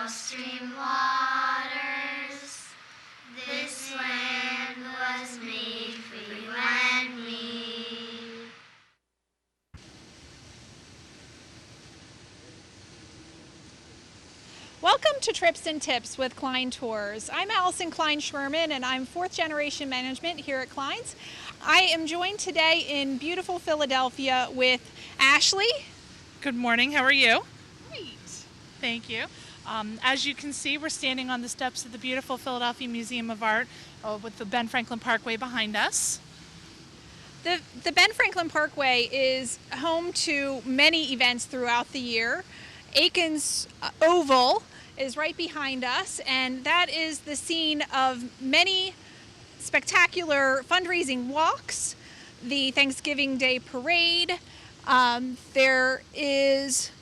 stream waters. This land was made for you and me. Welcome to Trips and Tips with Klein Tours. I'm Allison Klein Schwerman and I'm fourth generation management here at Klein's. I am joined today in beautiful Philadelphia with Ashley. Good morning, how are you? Great. Thank you. As you can see, we're standing on the steps of the beautiful Philadelphia Museum of Art with the Ben Franklin Parkway behind us. The Ben Franklin Parkway is home to many events throughout the year. Aiken's Oval is right behind us, and that is the scene of many spectacular fundraising walks, the Thanksgiving Day Parade. There is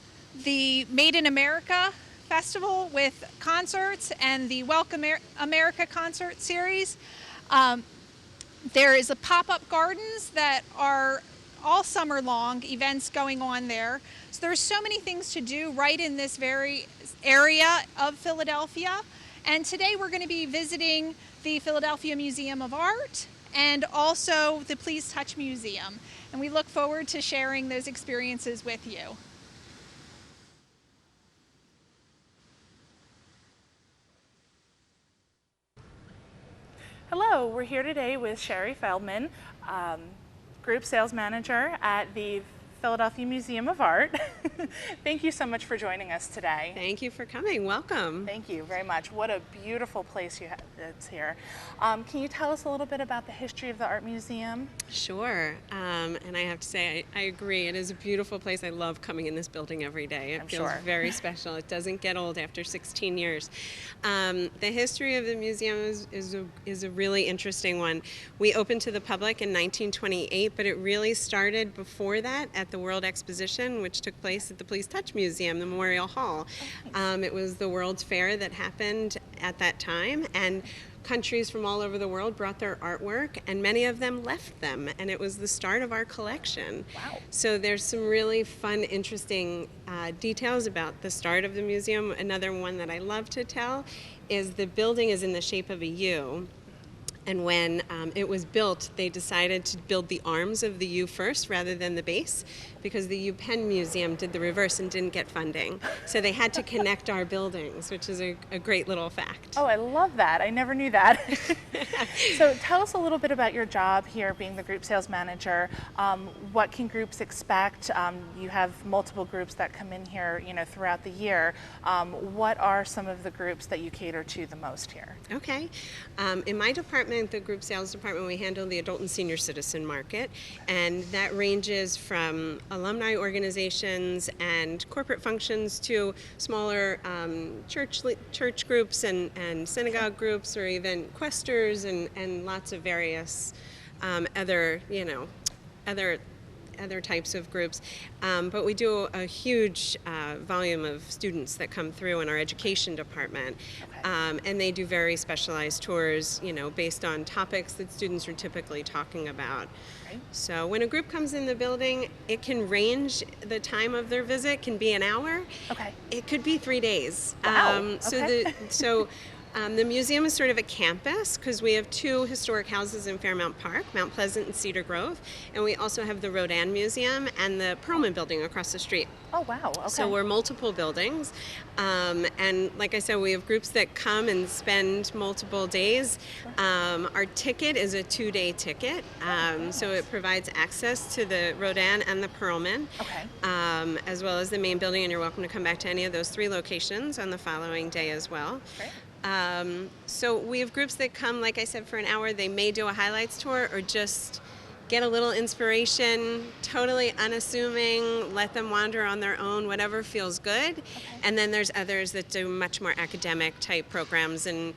the Made in America Festival with concerts and the Welcome America concert series. There is a pop-up gardens that are all summer long, events going on there. So there's so many things to do right in this very area of Philadelphia. And today we're going to be visiting the Philadelphia Museum of Art and also the Please Touch Museum. And we look forward to sharing those experiences with you. Hello, we're here today with Sherry Feldman, Group Sales Manager at the Philadelphia Museum of Art. Thank you so much for joining us today. Thank you for coming. Welcome. Thank you very much. What a beautiful place it's here. Can you tell us a little bit about the history of the Art Museum? Sure. And I have to say, I agree. It is a beautiful place. I love coming in this building every day. It feels very special. It doesn't get old after 16 years. The history of the museum is a really interesting one. We opened to the public in 1928, but it really started before that at the World Exposition, which took place at the Please Touch Museum, the Memorial Hall. It was the World's Fair that happened at that time, and countries from all over the world brought their artwork, and many of them left them, and it was the start of our collection. Wow. So there's some really fun, interesting details about the start of the museum. Another one that I love to tell is the building is in the shape of a U. And when it was built, they decided to build the arms of the U first rather than the base, because the U Penn Museum did the reverse and didn't get funding. So they had to connect our buildings, which is a great little fact. Oh, I love that. I never knew that. So tell us a little bit about your job here being the Group Sales Manager. What can groups expect? You have multiple groups that come in here, throughout the year. What are some of the groups that you cater to the most here? Okay. In my department, the group sales department, we handle the adult and senior citizen market, and that ranges from alumni organizations and corporate functions to smaller church groups and synagogue groups, or even questers and lots of various other types of groups. But we do a huge volume of students that come through in our education department. And they do very specialized tours, based on topics that students are typically talking about. Right. So when a group comes in the building, it can range, the time of their visit can be an hour. Okay. It could be 3 days. Wow. The museum is sort of a campus, because we have two historic houses in Fairmount Park, Mount Pleasant and Cedar Grove, and we also have the Rodin Museum and the Perlman building across the street. Oh, wow. Okay. So we're multiple buildings, and like I said, we have groups that come and spend multiple days. Our ticket is a 2-day ticket, so it provides access to the Rodin and the Perlman, as well as the main building, and you're welcome to come back to any of those 3 locations on the following day as well. Great. So we have groups that come, like I said, for an hour. They may do a highlights tour or just get a little inspiration, totally unassuming, let them wander on their own, whatever feels good. And then there's others that do much more academic type programs and,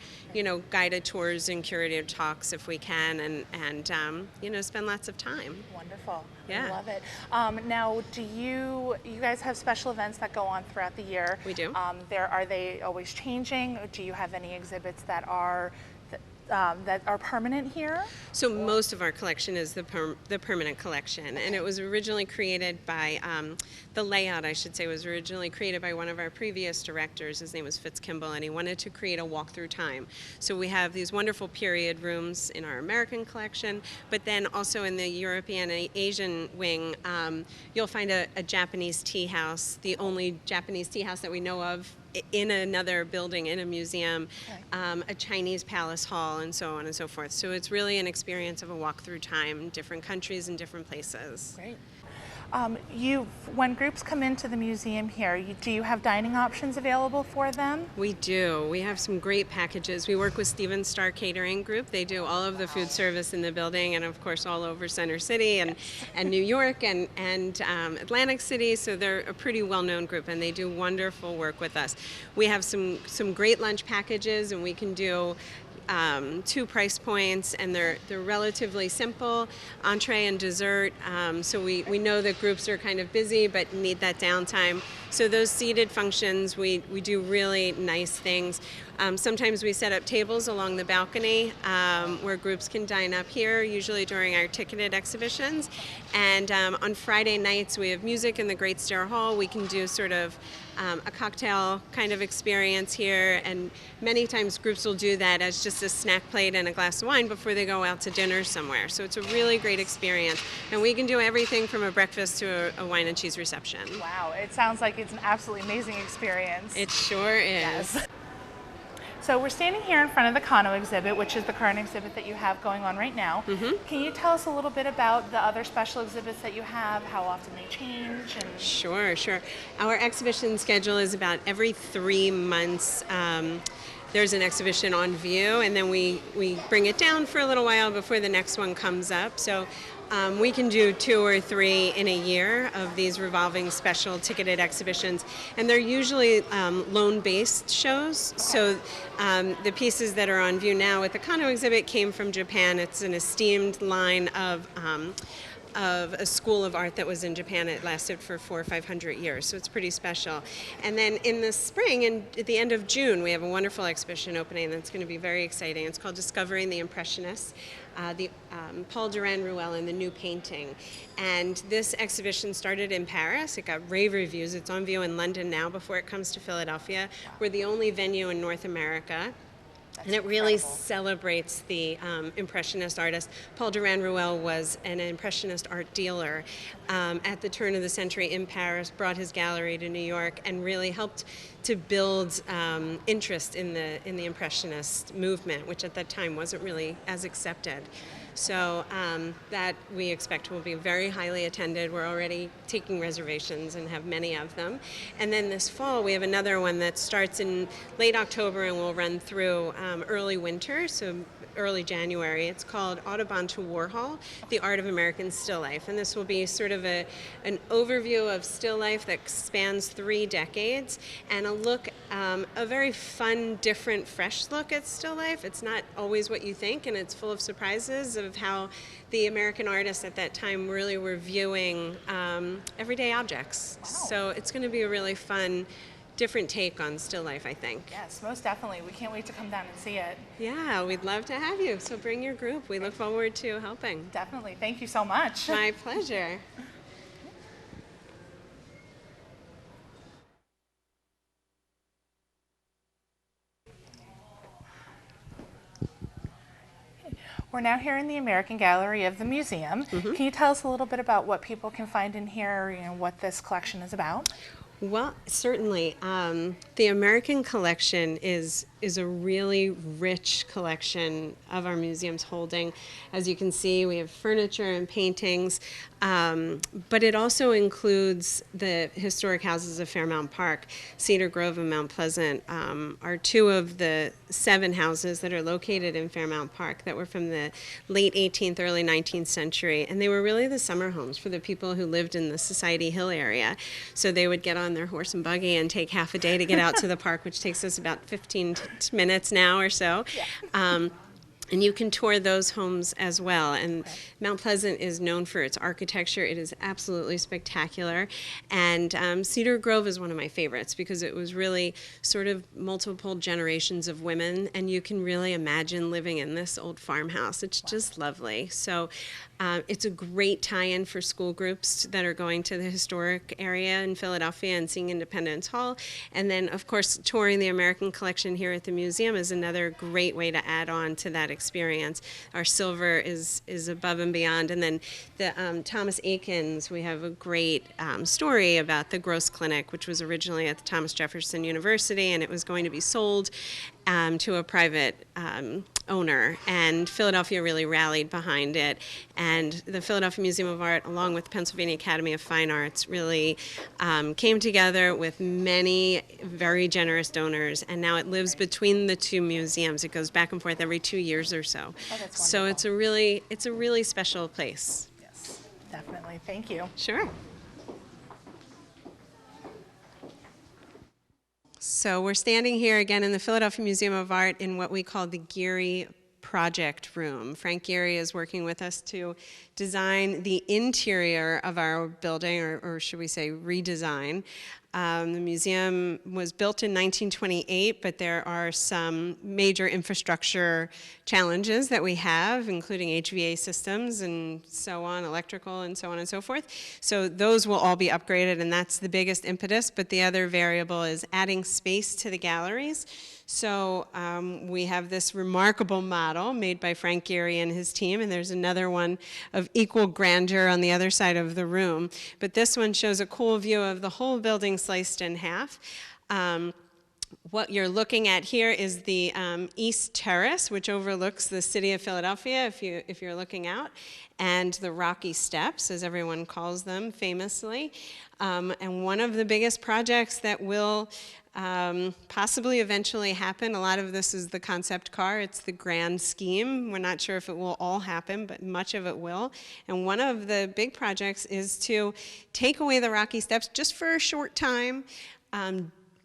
guided tours and curated talks if we can, and spend lots of time. Wonderful. Yeah. I love it. Now, do you guys have special events that go on throughout the year? We do. Are they always changing? Do you have any exhibits that are that are permanent here? So most of our collection is the permanent collection, and it was originally created by, the layout, I should say, was originally created by one of our previous directors. His name was Fitz Kimball, and he wanted to create a walk-through time. So we have these wonderful period rooms in our American collection, but then also in the European and Asian wing, you'll find a Japanese tea house, the only Japanese tea house that we know of in another building, in a museum, a Chinese palace hall, and so on and so forth. So it's really an experience of a walk-through time, different countries and different places. Great. When groups come into the museum here, do you have dining options available for them? We do. We have some great packages. We work with Steven Star Catering Group. They do all of the food service in the building, and of course all over Center City and New York and Atlantic City. So they're a pretty well-known group, and they do wonderful work with us. We have some great lunch packages, and we can do 2 price points, and they're relatively simple, entree and dessert. So we know that groups are kind of busy but need that downtime. So those seated functions, we do really nice things. Sometimes we set up tables along the balcony where groups can dine up here, usually during our ticketed exhibitions. And on Friday nights we have music in the Great Stair Hall. We can do sort of a cocktail kind of experience here, and many times groups will do that as just a snack plate and a glass of wine before they go out to dinner somewhere. So it's a really great experience, and we can do everything from a breakfast to a wine and cheese reception. Wow, it sounds like it's an absolutely amazing experience. It sure is. Yes. So we're standing here in front of the Kano exhibit, which is the current exhibit that you have going on right now. Can you tell us a little bit about the other special exhibits that you have, how often they change? Sure. Our exhibition schedule is about every 3 months. There's an exhibition on view, and then we bring it down for a little while before the next one comes up. So we can do 2 or 3 in a year of these revolving special ticketed exhibitions, and they're usually loan-based shows. So the pieces that are on view now at the Kano exhibit came from Japan. It's an esteemed line of a school of art that was in Japan. It lasted for 400 or 500 years, so it's pretty special. And then in the spring, and at the end of June, we have a wonderful exhibition opening that's going to be very exciting. It's called Discovering the Impressionists, Paul Durand-Ruel and the New Painting. And this exhibition started in Paris. It got rave reviews. It's on view in London now before it comes to Philadelphia. We're the only venue in North America. And it really celebrates the Impressionist artist. Paul Durand-Ruel was an Impressionist art dealer at the turn of the century in Paris, brought his gallery to New York, and really helped to build interest in the Impressionist movement, which at that time wasn't really as accepted. So that we expect will be very highly attended. We're already taking reservations and have many of them. And then this fall we have another one that starts in late October and will run through early winter, so early January. It's called Audubon to Warhol, The Art of American Still Life. And this will be sort of an overview of still life that spans 3 decades, and a look, a very fun, different, fresh look at still life. It's not always what you think, and it's full of surprises of how the American artists at that time really were viewing everyday objects. Wow. So it's going to be a really fun, different take on still life, I think. Yes, most definitely. We can't wait to come down and see it. Yeah, we'd love to have you. So bring your group. We look forward to helping. Definitely. Thank you so much. My pleasure. We're now here in the American Gallery of the museum. Can you tell us a little bit about what people can find in here, what this collection is about? Well, certainly. The American collection is a really rich collection of our museum's holding. As you can see, we have furniture and paintings, but it also includes the historic houses of Fairmount Park. Cedar Grove and Mount Pleasant are 2 of the 7 houses that are located in Fairmount Park that were from the late 18th, early 19th century, and they were really the summer homes for the people who lived in the Society Hill area. So they would get on their horse and buggy and take half a day to get out to the park, which takes us about 15 minutes now or so. Yeah. And you can tour those homes as well. And Mount Pleasant is known for its architecture. It is absolutely spectacular. And Cedar Grove is one of my favorites because it was really sort of multiple generations of women. And you can really imagine living in this old farmhouse. It's just lovely. So it's a great tie-in for school groups that are going to the historic area in Philadelphia and seeing Independence Hall. And then, of course, touring the American Collection here at the museum is another great way to add on to that experience. Our silver is above and beyond. And then the Thomas Aikens, we have a great story about the Gross Clinic, which was originally at the Thomas Jefferson University, and it was going to be sold to a private owner, and Philadelphia really rallied behind it. And the Philadelphia Museum of Art, along with the Pennsylvania Academy of Fine Arts, really came together with many very generous donors, and now it lives between the two museums. It goes back and forth every 2 years or so. Oh, that's so wonderful. it's a really special place. Yes, definitely. Thank you. Sure. So we're standing here again in the Philadelphia Museum of Art in what we call the Geary Project room. Frank Geary is working with us to design the interior of our building, or should we say redesign. The museum was built in 1928, but there are some major infrastructure challenges that we have, including HVA systems and so on, electrical and so on and so forth. So those will all be upgraded, and that's the biggest impetus. But the other variable is adding space to the galleries. So we have this remarkable model made by Frank Geary and his team, and there's another one of equal grandeur on the other side of the room. But this one shows a cool view of the whole building sliced in half. What you're looking at here is the East Terrace, which overlooks the city of Philadelphia, if you're looking out, and the Rocky Steps, as everyone calls them famously. And one of the biggest projects that will possibly eventually happen. A lot of this is the concept car. It's the grand scheme. We're not sure if it will all happen, but much of it will. And one of the big projects is to take away the Rocky Steps just for a short time,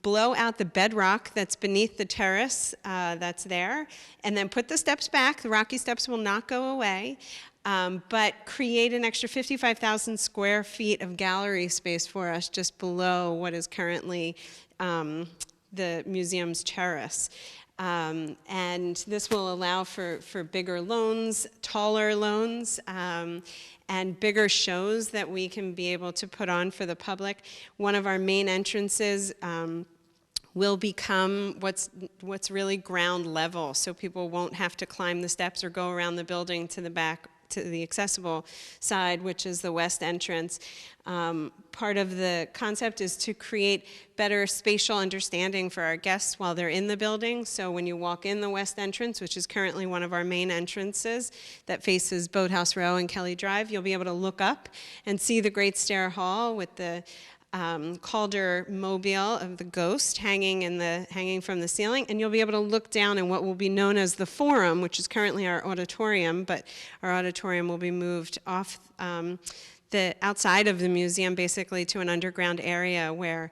blow out the bedrock that's beneath the terrace that's there, and then put the steps back. The Rocky Steps will not go away. But create an extra 55,000 square feet of gallery space for us just below what is currently the museum's terrace. And this will allow for bigger lawns, taller lawns, and bigger shows that we can be able to put on for the public. One of our main entrances will become what's really ground level, so people won't have to climb the steps or go around the building to the back, to the accessible side, which is the west entrance. Part of the concept is to create better spatial understanding for our guests while they're in the building. So when you walk in the west entrance, which is currently one of our main entrances that faces Boathouse Row and Kelly Drive, you'll be able to look up and see the Great Stair Hall with the Calder mobile of the ghost hanging from the ceiling, and you'll be able to look down in what will be known as the Forum, which is currently our auditorium, but our auditorium will be moved off the outside of the museum, basically to an underground area where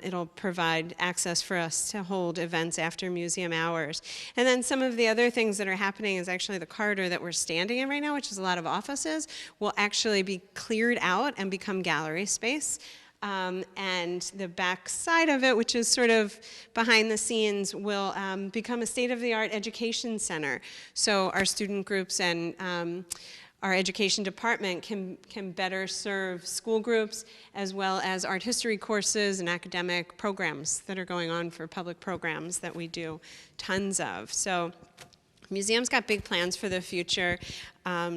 it'll provide access for us to hold events after museum hours. And then some of the other things that are happening is actually the corridor that we're standing in right now, which is a lot of offices, will actually be cleared out and become gallery space. And the back side of it, which is sort of behind the scenes, will become a state-of-the-art education center. So our student groups and our education department can better serve school groups as well as art history courses and academic programs that are going on for public programs that we do tons of. So museum's got big plans for the future.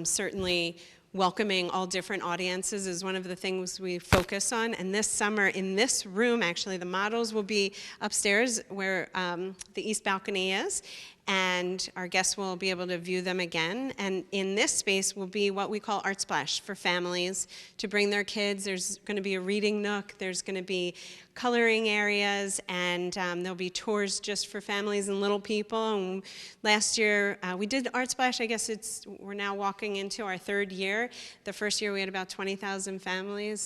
Certainly welcoming all different audiences is one of the things we focus on. And this summer, in this room, actually, the models will be upstairs where the east balcony is, and our guests will be able to view them again. And in this space will be what we call Art Splash for families to bring their kids. There's going to be a reading nook. There's going to be coloring areas, and there'll be tours just for families and little people. And last year we did Art Splash. I guess we're now walking into our third year. The first year we had about 20,000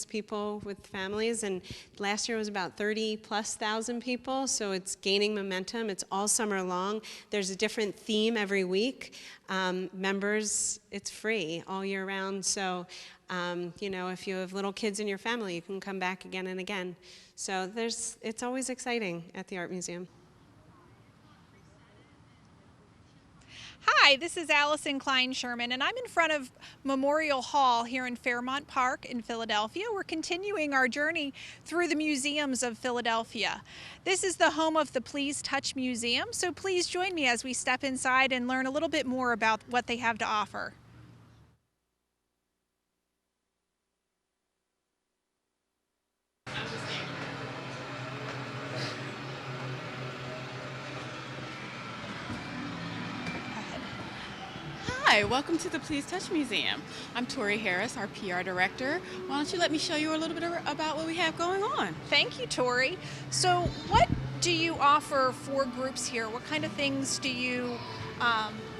people with families, and last year was about 30,000+ people. So it's gaining momentum. It's all summer long. There's there's a different theme every week. Members, it's free all year round. So, you know, if you have little kids in your family, you can come back again and again. So it's always exciting at the Art Museum. Hi, this is Allison Klein Sherman, and I'm in front of Memorial Hall here in Fairmount Park in Philadelphia. We're continuing our journey through the museums of Philadelphia. This is the home of the Please Touch Museum, so please join me as we step inside and learn a little bit more about what they have to offer. Hi, welcome to the Please Touch Museum. I'm Tori Harris, our PR director. Why don't you let me show you a little bit about what we have going on? Thank you, Tori. So what do you offer for groups here? What kind of things do you,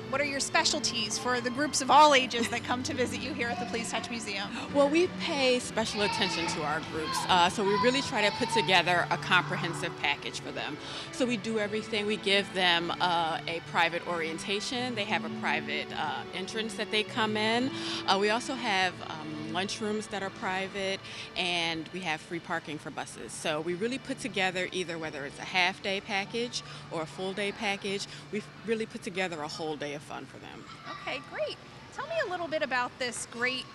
what are your specialties for the groups of all ages that come to visit you here at the Please Touch Museum? Well, we pay special attention to our groups, so we really try to put together a comprehensive package for them. So we do everything. We give them a private orientation. They have a private entrance that they come in. We also have lunchrooms that are private, and we have free parking for buses. So we really put together either whether it's a half-day package or a full-day package, we've really put together a whole day of fun for them. Okay, great. Tell me a little bit about this great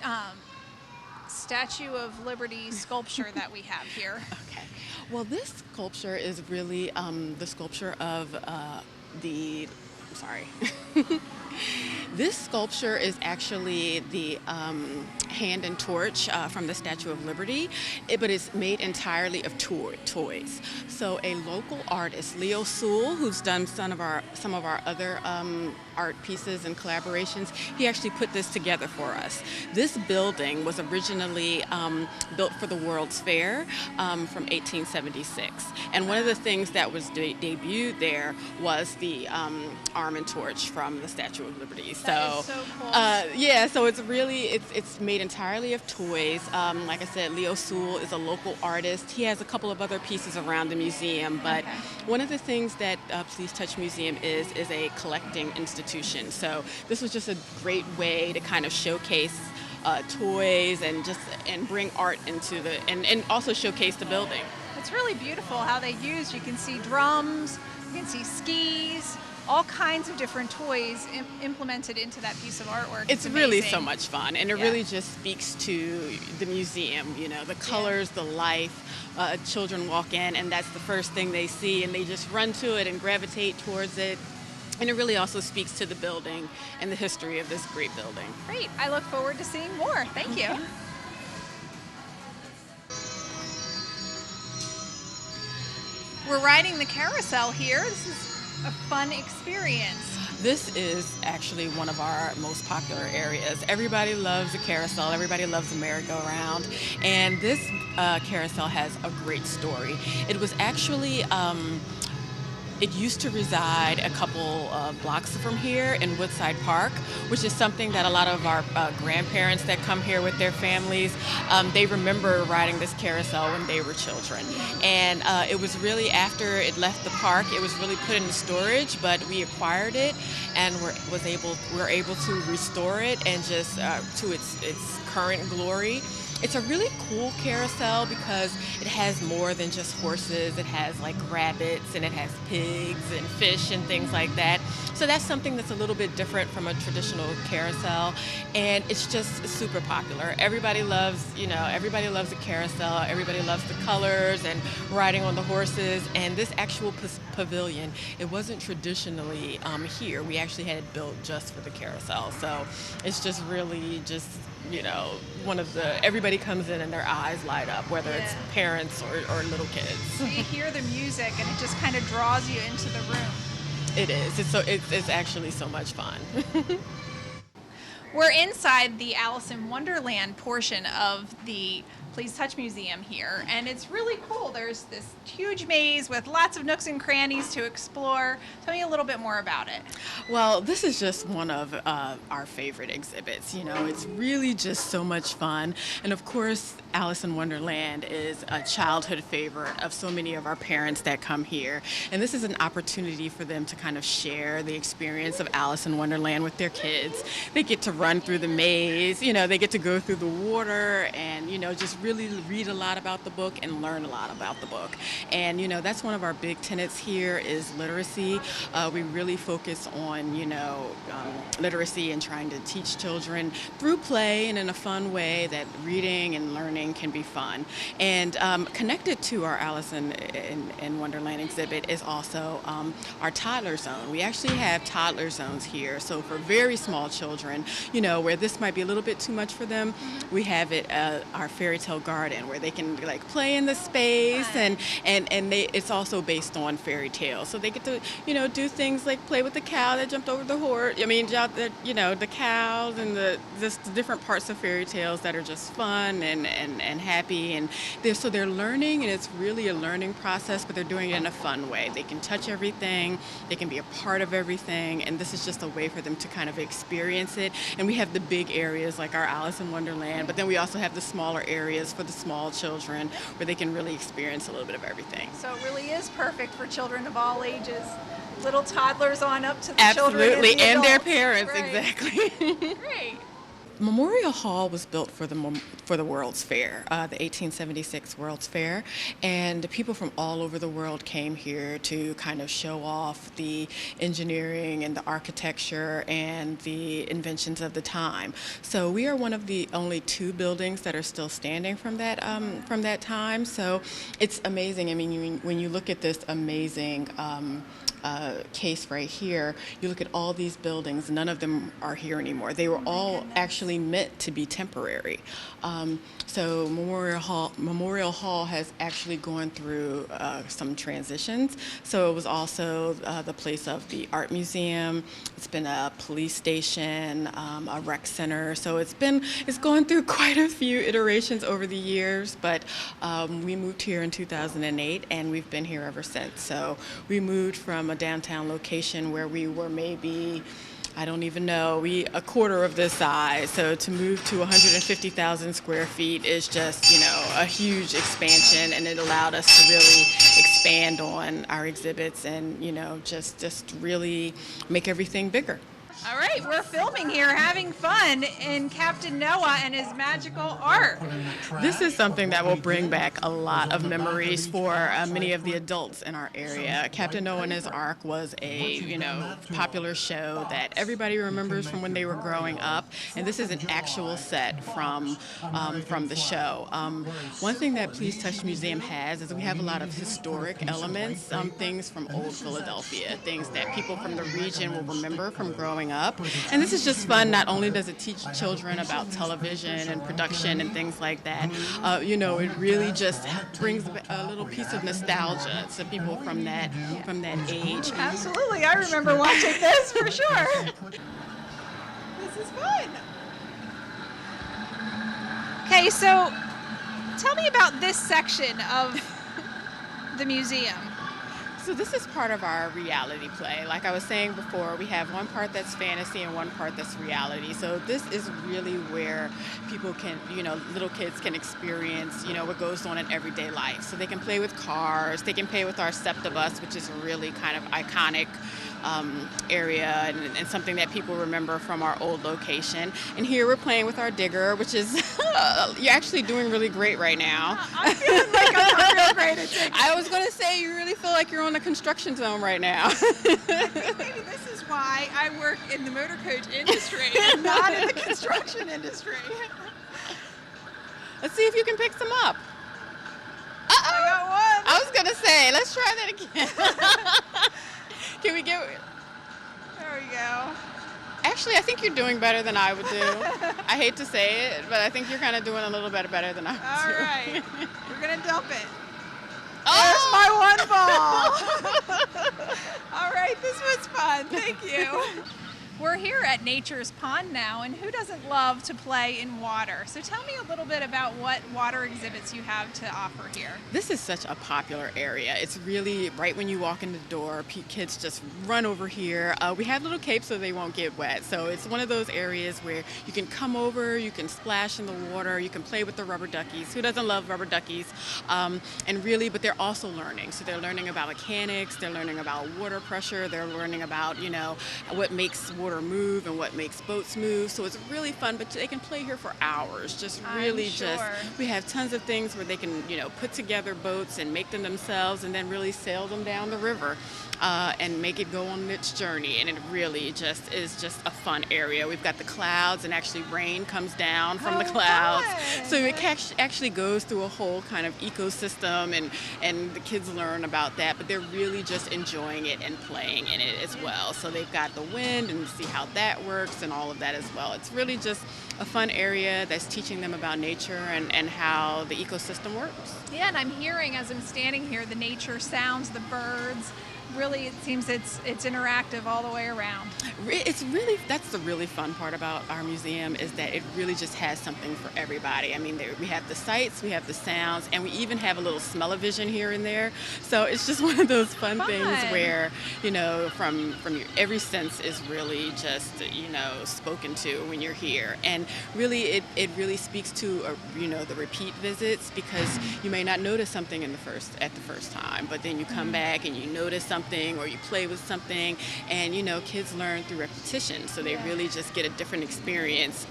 Statue of Liberty sculpture that we have here. Okay. Well, this sculpture is really the sculpture of This sculpture is actually the hand and torch from the Statue of Liberty, but it's made entirely of toys. So a local artist, Leo Sewell, who's done some of our other art pieces and collaborations, he actually put this together for us. This building was originally built for the World's Fair from 1876. And one of the things that was debuted there was the arm and torch from the Statue of Liberty. That is so cool. Yeah, so it's made entirely of toys. Like I said, Leo Sewell is a local artist. He has a couple of other pieces around the museum, but one of the things that Please Touch Museum is a collecting institution. So this was just a great way to kind of showcase toys and bring art into and also showcase the building. It's really beautiful how they use, you can see drums, you can see skis, all kinds of different toys implemented into that piece of artwork. It's really so much fun, and it really just speaks to the museum, you know, the colors, the life. Children walk in, and that's the first thing they see, and they just run to it and gravitate towards it. And it really also speaks to the building and the history of this great building. Great. I look forward to seeing more. Thank you. We're riding the carousel here. This is a fun experience. This is actually one of our most popular areas. Everybody loves a carousel. Everybody loves a merry-go-round. And this carousel has a great story. It was actually it used to reside a couple blocks from here in Woodside Park, which is something that a lot of our grandparents that come here with their families, they remember riding this carousel when they were children. And it was really after it left the park, it was really put into storage, but we acquired it and we're able to restore it and just to its current glory. It's a really cool carousel because it has more than just horses. It has like rabbits and it has pigs and fish and things like that. So that's something that's a little bit different from a traditional carousel, and it's just super popular. Everybody loves a carousel. Everybody loves the colors and riding on the horses. And this actual pavilion, it wasn't traditionally here. We actually had it built just for the carousel. So it's just really just, you know, everybody comes in and their eyes light up, whether it's parents or little kids. So you hear the music and it just kind of draws you into the room. It is. It's actually so much fun. We're inside the Alice in Wonderland portion of the Please Touch Museum here, and it's really cool. There's this huge maze with lots of nooks and crannies to explore. Tell me a little bit more about it. Well, this is just one of our favorite exhibits. You know, it's really just so much fun. And of course, Alice in Wonderland is a childhood favorite of so many of our parents that come here. And this is an opportunity for them to kind of share the experience of Alice in Wonderland with their kids. They get to run through the maze, you know, they get to go through the water and, you know, just really read a lot about the book and learn a lot about the book. And, you know, that's one of our big tenets here is literacy. We really focus on, you know, literacy and trying to teach children through play and in a fun way that reading and learning can be fun. And connected to our Alice in Wonderland exhibit is also our toddler zone. We actually have toddler zones here. So for very small children, you know, where this might be a little bit too much for them, we have it our fairy tale garden where they can like play in the space and it's also based on fairy tales. So they get to, you know, do things like play with the cow that jumped over the horse. I mean, you know, the cows and the different parts of fairy tales that are just fun and happy, and they're learning, and it's really a learning process, but they're doing it in a fun way. They can touch everything, they can be a part of everything, and this is just a way for them to kind of experience it. And we have the big areas like our Alice in Wonderland, but then we also have the smaller areas for the small children where they can really experience a little bit of everything. So it really is perfect for children of all ages, little toddlers on up to the Absolutely, children and their adults. parents, Right. Exactly. Great. Memorial Hall was built for the World's Fair, the 1876 World's Fair, and people from all over the world came here to kind of show off the engineering and the architecture and the inventions of the time. So we are one of the only two buildings that are still standing from that time. So it's amazing. I mean, when you look at this amazing case right here, you look at all these buildings, none of them are here anymore. They were all actually meant to be temporary. So Memorial Hall has actually gone through some transitions. So it was also the place of the art museum. It's been a police station, a rec center. So it's gone through quite a few iterations over the years. But we moved here in 2008, and we've been here ever since. So we moved from a downtown location where we were maybe, I don't even know, a quarter of this size. So to move to 150,000 square feet is just, you know, a huge expansion, and it allowed us to really expand on our exhibits and, you know, just really make everything bigger. All right, we're filming here, having fun in Captain Noah and his magical ark. This is something that will bring back a lot of memories for many of the adults in our area. Captain Noah and his Ark was a, you know, popular show that everybody remembers from when they were growing up, and this is an actual set from the show. One thing that Please Touch Museum has is we have a lot of historic elements, things from old Philadelphia, things that people from the region will remember from growing up. And this is just fun. Not only does it teach children about television and production and things like that, you know, it really just brings a little piece of nostalgia to people from that age. Absolutely, I remember watching this for sure. This is fun. Okay, so tell me about this section of the museum. So this is part of our reality play. Like I was saying before, we have one part that's fantasy and one part that's reality. So this is really where people can, you know, little kids can experience, you know, what goes on in everyday life. So they can play with cars, they can play with our Septibus, which is a really kind of iconic area and something that people remember from our old location. And here we're playing with our digger, which is, you're actually doing really great right now. I'm feeling like I'm real great at digging. I was going to say, you really feel like you're on a construction zone right now. I think maybe this is why I work in the motor coach industry and not in the construction industry. Let's see if you can pick some up. I got one. I was going to say, let's try that again. Can we get... There we go. Actually, I think you're doing better than I would do. I hate to say it, but I think you're kind of doing a little bit better than I would do. All right. We're going to dump it. Oh! There's my one ball. All right, this was fun. Thank you. We're here at Nature's Pond now, and who doesn't love to play in water? So tell me a little bit about what water exhibits you have to offer here. This is such a popular area. It's really right when you walk in the door, kids just run over here. We have little capes so they won't get wet. So it's one of those areas where you can come over, you can splash in the water, you can play with the rubber duckies. Who doesn't love rubber duckies? But they're also learning. So they're learning about mechanics, they're learning about water pressure, they're learning about, what makes water move and what makes boats move. So it's really fun, but they can play here for hours. We have tons of things where they can, put together boats and make them themselves and then really sail them down the river and make it go on its journey. And it really just is just a fun area. We've got the clouds, and actually rain comes down from the clouds. Fun. So it actually goes through a whole kind of ecosystem, and the kids learn about that, but they're really just enjoying it and playing in it as well. So they've got the wind and see how that works and all of that as well. It's really just a fun area that's teaching them about nature and how the ecosystem works. Yeah, and I'm hearing as I'm standing here the nature sounds, the birds. Really, it seems it's interactive all the way around. That's the really fun part about our museum, is that it really just has something for everybody. I mean, we have the sights, we have the sounds, and we even have a little smell-o-vision here and there. So it's just one of those fun things where, from your every sense is really just, spoken to when you're here. And really, it really speaks to, the repeat visits, because you may not notice something at the first time, but then you come back and you notice something, or you play with something, and kids learn through repetition, so they really just get a different experience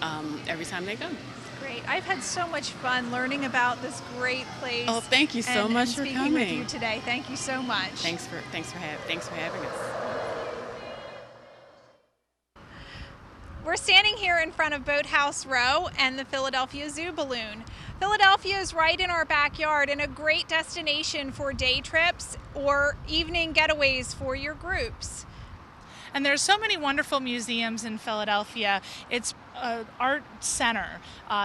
every time they come. Great. I've had so much fun learning about this great place. Oh, thank you so much for coming. Speaking with you today. Thank you so much. Thanks for having us. We're standing here in front of Boathouse Row and the Philadelphia Zoo balloon. Philadelphia is right in our backyard and a great destination for day trips or evening getaways for your groups. And there's so many wonderful museums in Philadelphia. It's an art center.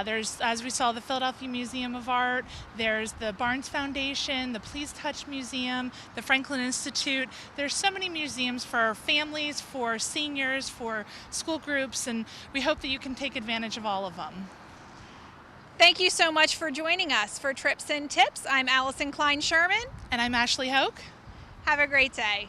There's, as we saw, the Philadelphia Museum of Art. There's the Barnes Foundation, the Please Touch Museum, the Franklin Institute. There's so many museums for families, for seniors, for school groups, and we hope that you can take advantage of all of them. Thank you so much for joining us. For Trips and Tips, I'm Allison Klein Sherman. And I'm Ashley Hoke. Have a great day.